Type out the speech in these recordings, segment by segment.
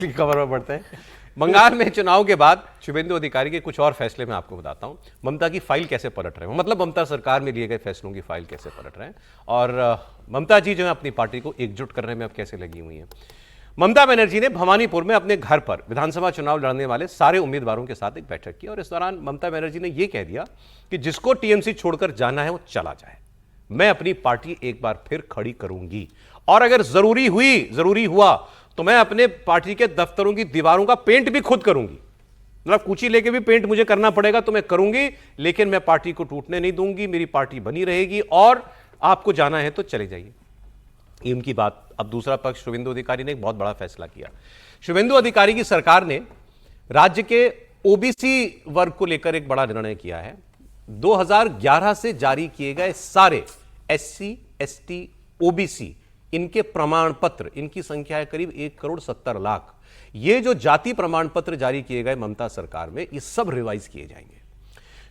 खबर में बढ़ते हैं। बंगाल में चुनाव के बाद शुभेंदु अधिकारी के कुछ और फैसले मैं आपको बताता हूं। ममता की फाइल कैसे पलट रहे हैं, मतलब ममता सरकार में लिए गए फैसलों की फाइल कैसे पलट रहे हैं, और ममता जी जो है अपनी पार्टी को एकजुट करने में अब कैसे लगी हुई हैं। ममता बनर्जी ने भवानीपुर में अपने घर पर विधानसभा चुनाव लड़ने वाले सारे उम्मीदवारों के साथ एक बैठक की, और इस दौरान ममता बनर्जी ने यह कह दिया कि जिसको टीएमसी छोड़कर जाना है वो चला जाए, मैं अपनी पार्टी एक बार फिर खड़ी करूंगी, और अगर जरूरी हुआ तो मैं अपने पार्टी के दफ्तरों की दीवारों का पेंट भी खुद करूंगी, मतलब कुची लेके भी पेंट मुझे करना पड़ेगा तो मैं करूंगी, लेकिन मैं पार्टी को टूटने नहीं दूंगी, मेरी पार्टी बनी रहेगी, और आपको जाना है तो चले जाइए। ये उनकी बात। अब दूसरा पक्ष, शुभेंदु अधिकारी ने एक बहुत बड़ा फैसला किया। शुभेंदु अधिकारी की सरकार ने राज्य के ओबीसी वर्ग को लेकर एक बड़ा निर्णय किया है। 2011 से जारी किए गए सारे एससी, एसटी, ओबीसी इनके प्रमाण पत्र, इनकी संख्या है करीब 1,70,00,000। ये जो जाति प्रमाण पत्र जारी किए गए ममता सरकार में, ये सब रिवाइज किए जाएंगे।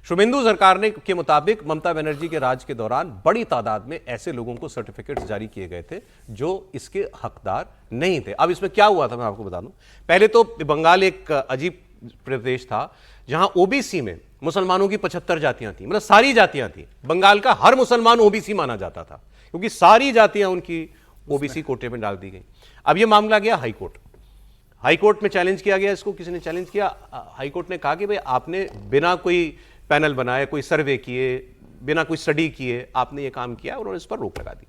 शुभेंदु सरकार ने के मुताबिक ममता बनर्जी के राज के दौरान बड़ी तादाद में ऐसे लोगों को सर्टिफिकेट्स जारी किए गए थे जो इसके हकदार नहीं थे। अब इसमें क्या हुआ था मैं आपको बता दूं। पहले तो बंगाल एक अजीब प्रदेश था जहां ओबीसी में मुसलमानों की 75 जातियां थी, मतलब सारी जातियां थी। बंगाल का हर मुसलमान ओबीसी माना जाता था क्योंकि सारी जातियां उनकी ओबीसी कोटे में डाल दी गई। अब यह मामला गया हाईकोर्ट में चैलेंज किया गया इसको। किसी ने चैलेंज किया, हाईकोर्ट ने कहा कि भाई आपने बिना कोई पैनल बनाए, कोई सर्वे किए, बिना कोई स्टडी किए आपने ये काम किया, उन्होंने इस पर रोक लगा दी।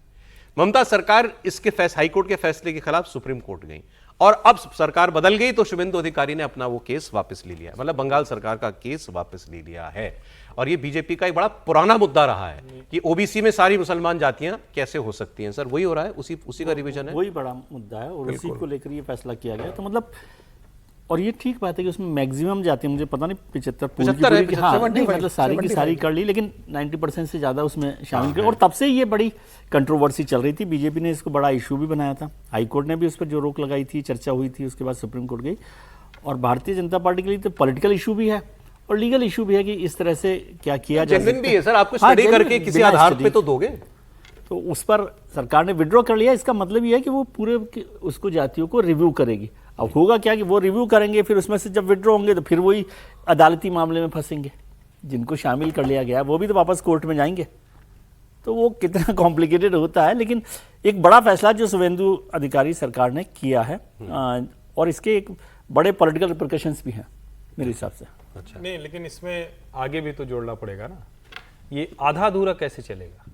ममता सरकार इसके हाईकोर्ट के फैसले के खिलाफ सुप्रीम कोर्ट गई, और अब सरकार बदल गई तो शुभेंदु अधिकारी ने अपना वो केस वापस ले लिया, मतलब बंगाल सरकार का केस वापस ले लिया है। और ये बीजेपी का एक बड़ा पुराना मुद्दा रहा है कि ओबीसी में सारी मुसलमान जातियां कैसे हो सकती हैं। सर वही हो रहा है, उसी का रिवीजन है, वही बड़ा मुद्दा है, और उसी को लेकर ये फैसला किया गया। तो मतलब, और ये ठीक बात है कि उसमें मैक्सिमम जातियां, मुझे पता नहीं 75 है, हाँ, मतलब सारी की सारी कर ली, लेकिन 90% से ज्यादा उसमें शामिल कर। और तब से ये बड़ी कंट्रोवर्सी चल रही थी। बीजेपी ने इसको बड़ा इशू भी बनाया था, हाईकोर्ट ने भी उस पर जो रोक लगाई थी, चर्चा हुई थी, उसके बाद सुप्रीम कोर्ट गई। और भारतीय जनता पार्टी के लिए तो पॉलिटिकल इशू भी है और लीगल इशू भी है कि इस तरह से क्या किया जाए। जेन्युइन भी है सर, आपको स्टडी करके किसी आधार पे तो दोगे। तो उस पर सरकार ने विड्रॉ कर लिया। इसका मतलब ये है कि वो पूरे उसको जातियों को रिव्यू करेगी। अब होगा क्या कि वो रिव्यू करेंगे, फिर उसमें से जब विड्रॉ होंगे तो फिर वही अदालती मामले में फंसेंगे। जिनको शामिल कर लिया गया वो भी तो वापस कोर्ट में जाएंगे। तो वो कितना कॉम्प्लिकेटेड होता है। लेकिन एक बड़ा फैसला जो शुभेंदु अधिकारी सरकार ने किया है, और इसके एक बड़े पॉलिटिकल रिपरकशंस भी हैं मेरे हिसाब से। अच्छा नहीं, लेकिन इसमें आगे भी तो जोड़ना पड़ेगा ना। ये आधा अधूरा कैसे चलेगा?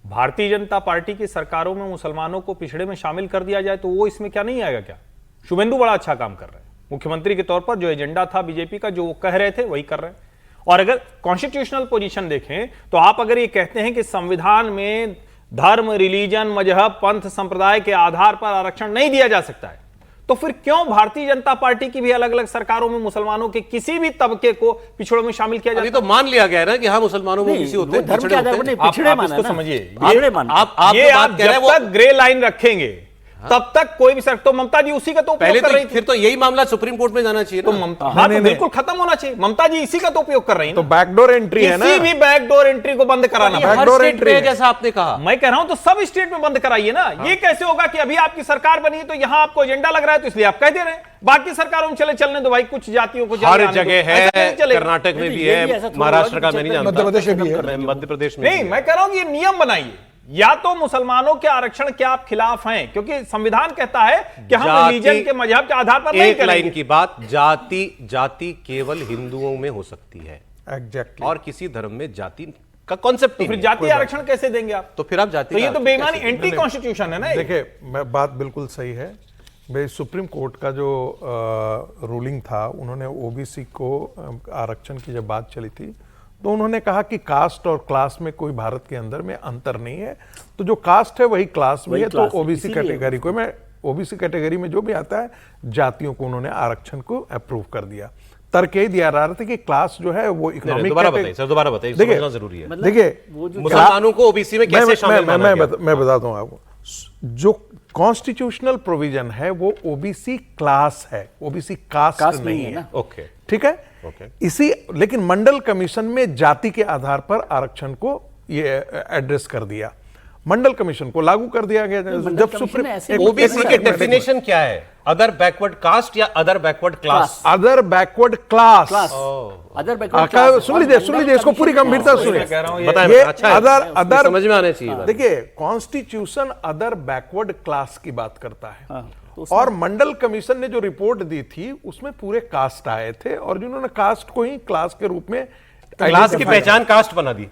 भारतीय जनता पार्टी की सरकारों में मुसलमानों को पिछड़े में शामिल कर दिया जाए तो वो इसमें क्या नहीं आएगा क्या? शुभेंदु बड़ा अच्छा काम कर रहे हैं, मुख्यमंत्री के तौर पर जो एजेंडा था बीजेपी का, जो वो कह रहे थे वही कर रहे हैं। और अगर कॉन्स्टिट्यूशनल पोजीशन देखें तो आप अगर ये कहते हैं कि संविधान में धर्म, रिलीजन, मजहब, पंथ, संप्रदाय के आधार पर आरक्षण नहीं दिया जा सकता है, तो फिर क्यों भारतीय जनता पार्टी की भी अलग अलग सरकारों में मुसलमानों के किसी भी तबके को पिछड़ों में शामिल किया जाता है? तो मान लिया गया है ना कि हाँ मुसलमानों में किसी होते हैं, धर्म के आधार पर नहीं, पिछड़े माना है ना। समझिए, आप जब तक ग्रे लाइन रखेंगे तब तक कोई भी तो ममता जी उसी का तो उपयोग कर रही थी। फिर तो यही मामला सुप्रीम कोर्ट में जाना चाहिए तो ममता, हाँ, तो बिल्कुल खत्म होना चाहिए। ममता जी इसी का तो उपयोग कर रही है। तो बैकडोर एंट्री है ना, किसी भी बैकडोर एंट्री को बंद कराना। बैकडोर एंट्री जैसा आपने कहा, मैं कह रहा हूं तो सब स्टेट में बंद कराइए ना। ये कैसे होगा कि अभी आपकी सरकार बनी है तो यहां आपको एजेंडा लग रहा है तो इसलिए आप कह दे रहे हैं, बाकी सरकारों में चलने दो भाई, कुछ जातियों को हर जगह है, कर्नाटक में भी है, महाराष्ट्र का मैं नहीं जानता, मध्य प्रदेश में नहीं। मैं कह रहा हूं कि ये नियम बनाइए, या तो मुसलमानों के आरक्षण के आप खिलाफ हैं क्योंकि संविधान कहता है कि हम रिलीजन के, मजहब के आधार पर नहीं करेंगे। एक लाइन की बात, जाति केवल हिंदुओं में हो सकती है, एग्जैक्टली, और किसी धर्म में जाति का कॉन्सेप्ट, तो फिर जाति आरक्षण कैसे देंगे आप? तो फिर आप जाति, तो ये तो बेईमानी, एंटी कॉन्स्टिट्यूशन है ना। देखिए, मैं बात बिल्कुल सही है भाई। सुप्रीम कोर्ट का जो रूलिंग था, उन्होंने ओबीसी को आरक्षण की जब बात चली थी तो उन्होंने कहा कि कास्ट और क्लास में कोई भारत के अंदर में अंतर नहीं है, तो जो कास्ट है वही क्लास भी है। तो ओबीसी कैटेगरी को, मैं ओबीसी कैटेगरी में जो भी आता है जातियों को उन्होंने आरक्षण को अप्रूव कर दिया। तर्क यही दिया जा रहा था कि क्लास जो है वो इकोनॉमिक, दोबारा बताइए, समझना जरूरी है। देखिए, मुसलमानों को ओबीसी में कैसे शामिल माना गया? मैं बताता हूं आपको, जो कॉन्स्टिट्यूशनल प्रोविजन है वो ओबीसी क्लास है, ओबीसी कास्ट नहीं है। ओके, ठीक है। इसी, लेकिन मंडल कमीशन में जाति के आधार पर आरक्षण को ये एड्रेस कर दिया। मंडल कमीशन को लागू कर दिया गया। मंडल जब कमीशन सुप्रीम ने ऐसे एक- ओबीसी एक के मिनट, डेफिनेशन क्या है? अदर बैकवर्ड कास्ट या other backward class? Other backward class. Other सुन लीजिए इसको पूरी गंभीरता से सुनिए। मैं कह रहा हूं बताएं, ये अच्छा है। अदर समझ में आने चाहिए बात। देखिए, कॉन्स्टिट्यूशन अदर बैकवर्ड क्लास की बात करता है। तो और मंडल कमीशन ने जो रिपोर्ट दी थी उसमें पूरे कास्ट आए थे और जिन्होंने कास्ट को ही क्लास के रूप में क्लास की identify पहचान कास्ट बना दी।